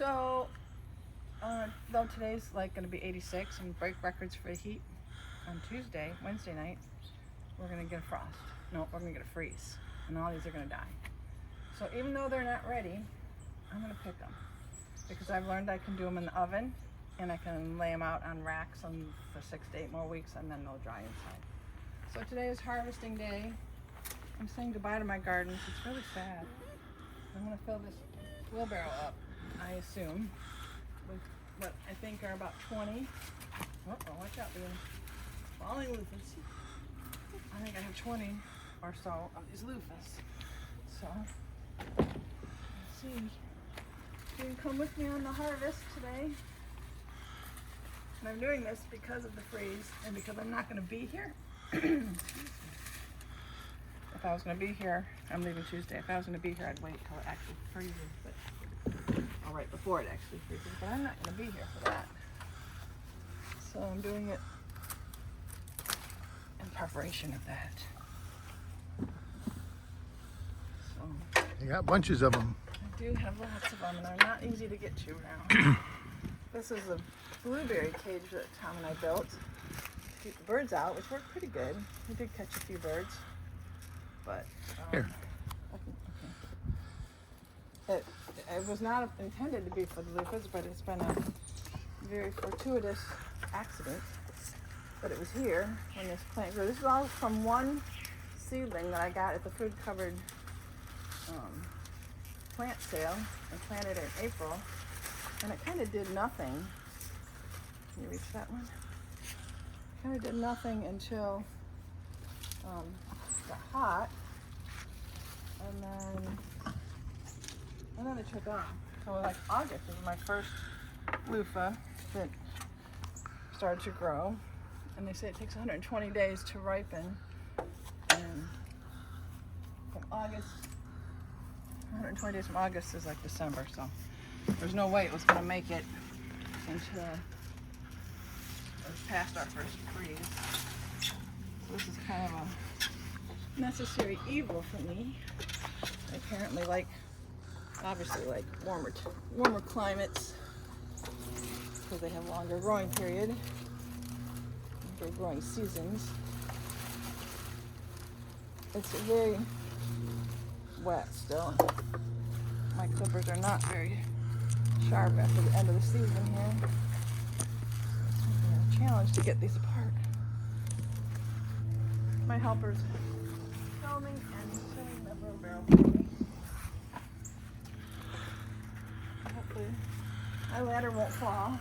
So, though today's like going to be 86 and break records for the heat, on Wednesday night, we're going to get a frost. No, we're going to get a freeze. And all these are going to die. So even though they're not ready, I'm going to pick them. Because I've learned I can do them in the oven, and I can lay them out on racks for 6 to 8 more weeks, and then they'll dry inside. So today is harvesting day. I'm saying goodbye to my gardens. It's really sad. I'm going to fill this wheelbarrow up, I assume, with what I think are about 20. Oh, watch out, dude. Falling loofahs. I think I have 20 or so of these loofahs. So, let's see. You can come with me on the harvest today. And I'm doing this because of the freeze and because I'm not going to be here. If I was going to be here, I'm leaving Tuesday. If I was going to be here, I'd wait till it actually freezes, or right before it actually freezes. But I'm not going to be here for that. So I'm doing it in preparation of that. So You got bunches of them. I do have lots of them, and they're not easy to get to now. This is a blueberry cage that Tom and I built to keep the birds out, which worked pretty good. We did catch a few birds, but Here. It was not intended to be for the loofahs, but it's been a very fortuitous accident. But it was here when this plant grew. This is all from one seedling that I got at the food covered plant sale. I planted it in April, and it kind of did nothing. Can you reach that one? Kind of did nothing until it got hot, and then it took off. So like August was my first loofah that started to grow, and they say it takes 120 days to ripen, and from August, 120 days from August is like December, so there's no way it was going to make it until it was past our first freeze. So this is kind of a necessary evil for me. I apparently obviously like warmer climates because they have longer growing period, longer growing seasons. It's very wet still. My clippers are not very sharp after the end of the season here. It's a challenge to get these apart. My helper's filming and filling the wheelbarrow for me. Hopefully my ladder won't fall.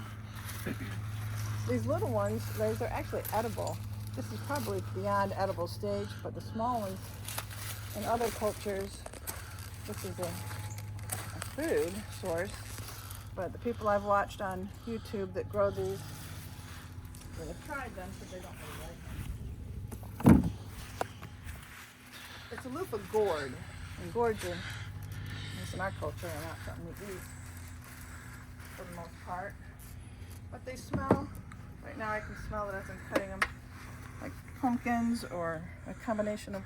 These little ones, these are actually edible. This is probably beyond edible stage, but the small ones in other cultures, this is a food source. But the people I've watched on YouTube that grow these, that have tried them, but they don't really like them. It's a loofah gourd, and gourds are, at least in our culture, are not something we eat for the most part. But they smell, right now I can smell it as I'm cutting them, like pumpkins or a combination of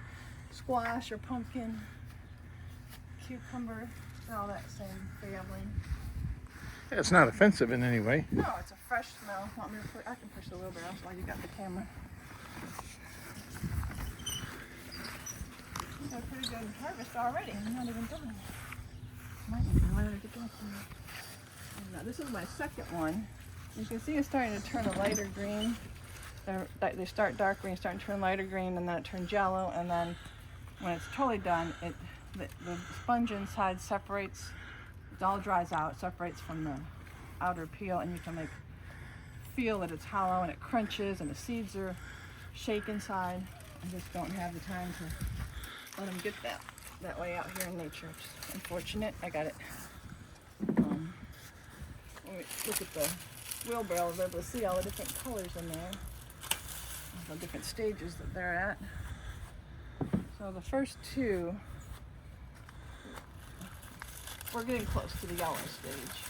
squash or pumpkin, cucumber, all that same family. Yeah, it's not offensive in any way. No, it's a fresh smell. Want me to I can push the wheelbarrow while you got the camera. We got a pretty good harvest already. I'm not even done. Might need to let it get back there. Now, this is my second one. You can see it's starting to turn a lighter green. They start dark green, starting to turn lighter green, and then it turns yellow, and then when it's totally done, the sponge inside separates. It all dries out, separates from the outer peel, and you can feel that it's hollow and it crunches and the seeds are shake inside. I just don't have the time to let them get that way out here in nature. It's unfortunate. I got it. When we look at the wheelbarrow, we'll be able to see all the different colors in there, the different stages that they're at. So the first two, we're getting close to the yellow stage.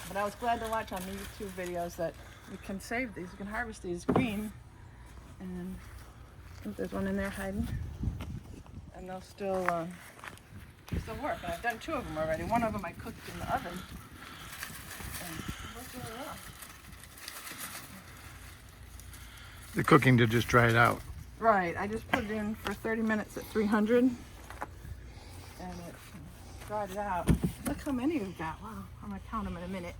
But I was glad to watch on the YouTube videos that we can save these, we can harvest these green, and I think there's one in there hiding, and they'll still still work. And I've done 2 of them already. One of them I cooked in the oven. And it worked really well. The cooking to just dry it out. Right, I just put it in for 30 minutes at 300 and it dried it out. Look how many we've got. Wow, I'm gonna count them in a minute.